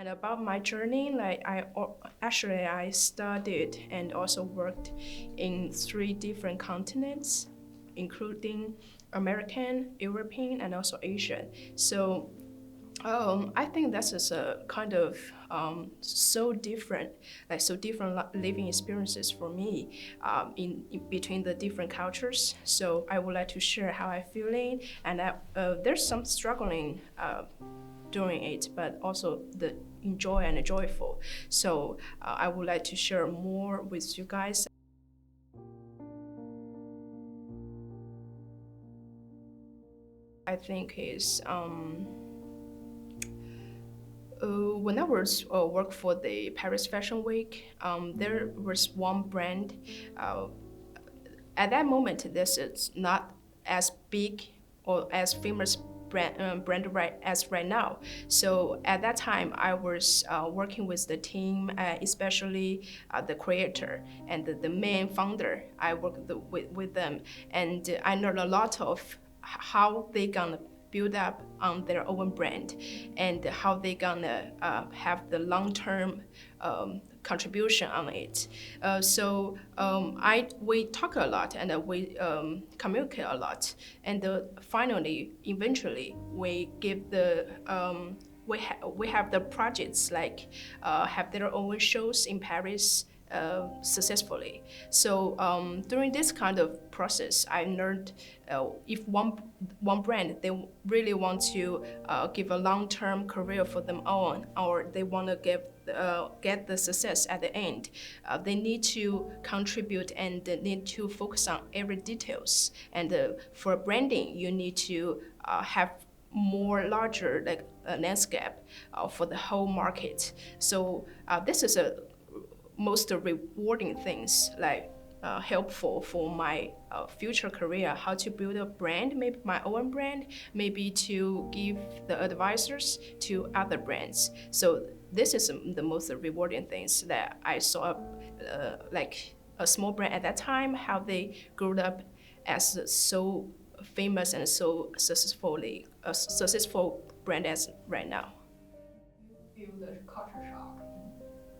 And about my journey, actually I studied and also worked in three different continents, including American, European, and also Asian. So I think this is a kind of so different, living experiences for me in between the different cultures. So I would like to share how I'm feeling, and there's some struggling during it, but also the enjoy and joyful. So I would like to share more with you guys. I think is when I was work for the Paris Fashion Week, there was one brand. Uh, at that moment, this is not as big or as famous brand as right now. So at that time, I was working with the team, especially the creator and the main founder. I worked with them, and I learned a lot of how they gonna build up on their own brand and how they gonna have the long-term contribution on it. We talk a lot and we communicate a lot, and finally, eventually, we give the we have the projects like have their own shows in Paris successfully. So during this kind of process, I learned if one brand they really want to give a long-term career for them own, or they want to get the success at the end, they need to contribute and they need to focus on every details. And for branding, you need to have more larger landscape for the whole market. So this is a most rewarding things helpful for my future career, how to build a brand, maybe my own brand, maybe to give the advisors to other brands. So this is the most rewarding things that I saw, like a small brand at that time, how they grew up as so famous and so successfully a successful brand as right now. Feel the culture shock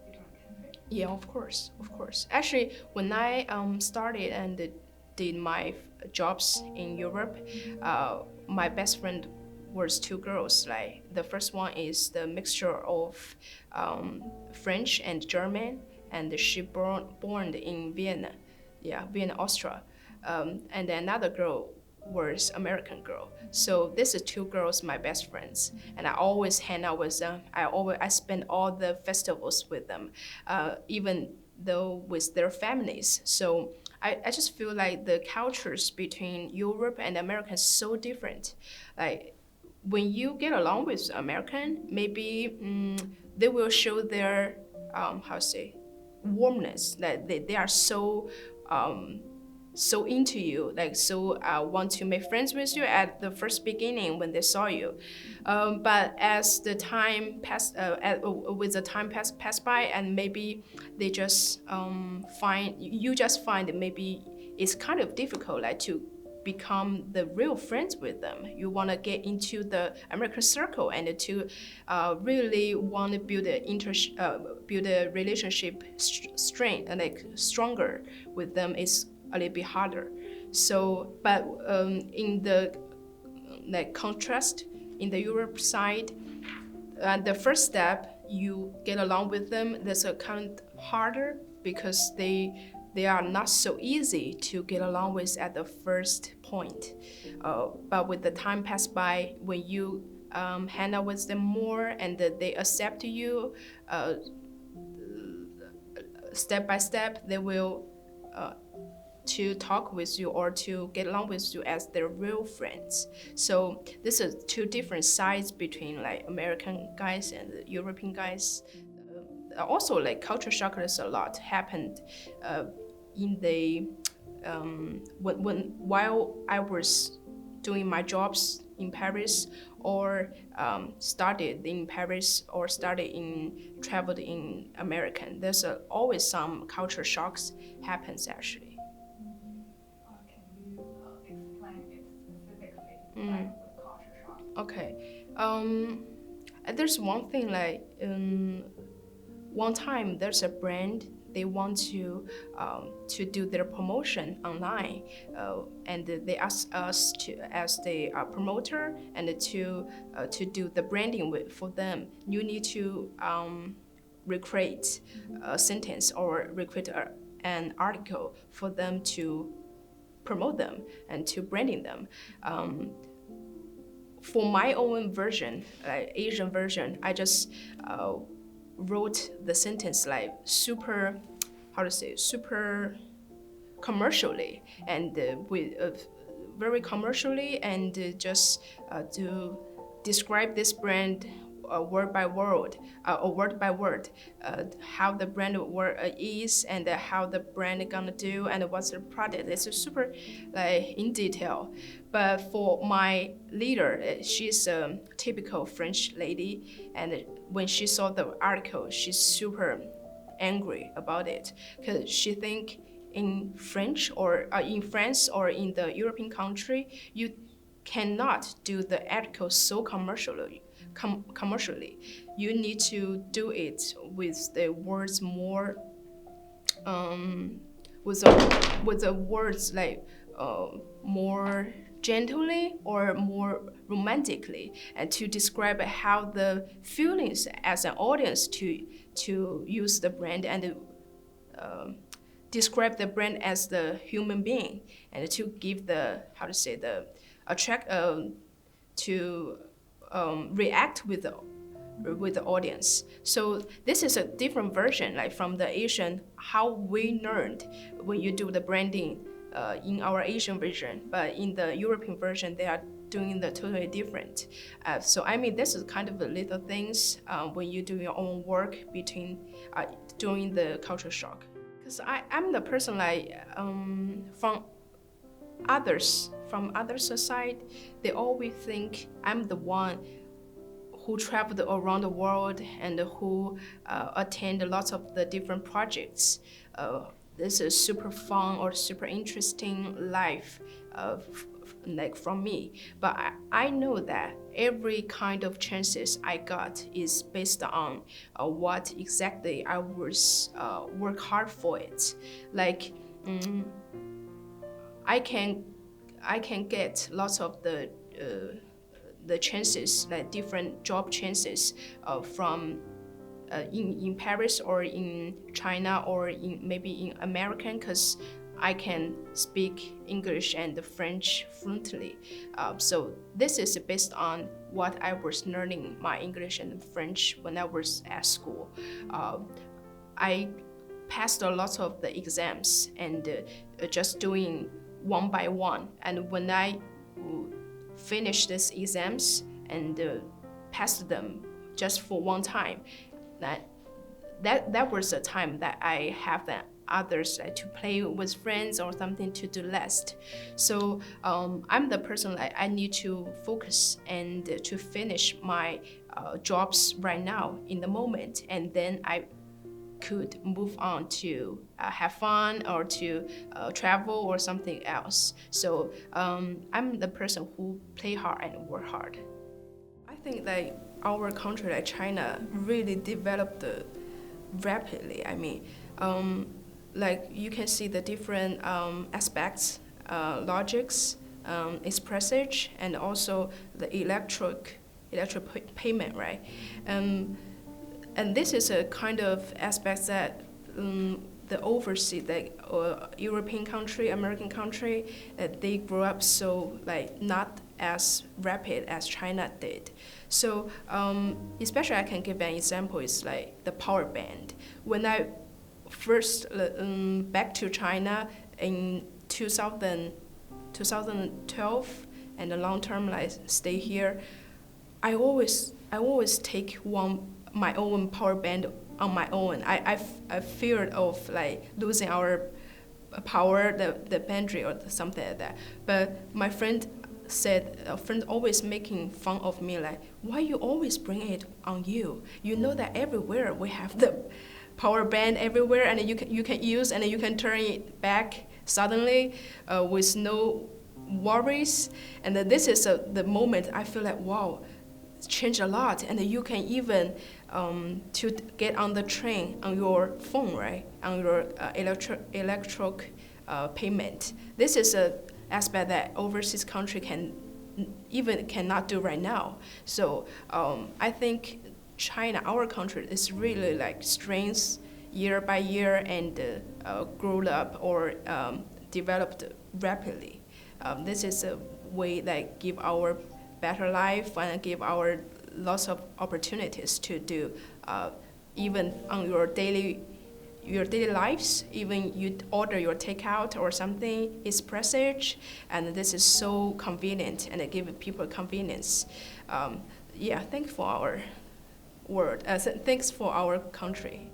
in different countries. Yeah, of course, of course. Actually, when I started and did my jobs in Europe, my best friend was two girls. Like the first one is the mixture of French and German, and she born in Vienna, yeah, Vienna, Austria. And then another girl was American girl. So these are two girls, my best friends, and I always hang out with them. I spend all the festivals with them, even though with their families. So I just feel like the cultures between Europe and America is so different. Like when you get along with American, maybe they will show their how to say warmness. That they are so um, so into you, like so want to make friends with you at the first beginning when they saw you. But as the time passed, with the time pass by, and maybe they just find that maybe it's kind of difficult, like to become the real friends with them. You want to get into the American circle and to really want to build a relationship strength and like stronger with them is a little bit harder. So, but in the like contrast in the Europe side, the first step you get along with them, that's a kind of harder because they are not so easy to get along with at the first point. But with the time pass by, when you hang out with them more and they accept you, step by step, they will to talk with you or to get along with you as their real friends. So this is two different sides between like American guys and the European guys. Also, like culture shockers a lot happened in the when while I was doing my jobs in Paris or studied in Paris or studied in traveled in American. There's always some culture shocks happens actually. Can you explain it specifically, Mm. like the culture shock? Okay. there's one thing like one time there's a brand they want to do their promotion online, and they ask us to as the promoter and to do the branding for them. You need to recreate a sentence or recreate an article for them to promote them and to branding them. For my own version, like Asian version, I just wrote the sentence like super, how to say, super commercially and with very commercially and just to describe this brand word by word or word by word, how the brand is and how the brand gonna do and what's the product. It's a super like in detail. But for my leader, she's a typical French lady, and when she saw the article, she's super angry about it because she think in French or in France or in the European country, you cannot do the article so commercially. You need to do it with the words more, with the words like more gently or more romantically, and to describe how the feelings as an audience to use the brand and describe the brand as the human being and to give the how to say the attract to react with the audience. So this is a different version, like from the Asian how we learned when you do the branding in our Asian version, but in the European version they are doing the totally different. So I mean, this is kind of the little things when you do your own work between doing the culture shock. Because I'm the person like from other society, they always think I'm the one who traveled around the world and who attend lots of the different projects. This is super fun or super interesting life like from me. But I know that every kind of chances I got is based on what exactly I was work hard for it. Like I can get lots of the chances, like different job chances from in Paris or in China or in maybe in American, because I can speak English and French fluently. So this is based on what I was learning my English and French when I was at school. I passed a lot of the exams and just doing one by one. And when I finished these exams and passed them just for one time, that was the time that I have the others to play with friends or something to do less. So I'm the person like I need to focus and to finish my jobs right now in the moment, and then I could move on to have fun or to travel or something else. So I'm the person who play hard and work hard. I think that our country, like China, really developed rapidly. I mean, like you can see the different aspects, logics, expressage, and also the electric payment, right? And this is a kind of aspect that the overseas, like European country, American country, they grew up so like not as rapid as China did. So especially I can give an example, is like the power band. When I first back to China in 2012 and the long term like stay here, I always take my own power band on my own. I feared of like losing our power, the battery or something like that. But my friend said, a friend always making fun of me, like, why you always bring it on you? You know that everywhere we have the power band everywhere, and you can use and you can turn it back suddenly with no worries. And then this is the moment I feel like, wow, changed a lot, and you can even to get on the train on your phone, right? On your electric payment. This is a aspect that overseas country cannot do right now. So I think China, our country, is really like strengths year by year and grew up or developed rapidly. This is a way that give our better life and give our lots of opportunities to do even on your daily lives. Even you order your takeout or something, it's prestige, and this is so convenient and it gives people convenience. Yeah, thanks for our world. Thanks for our country.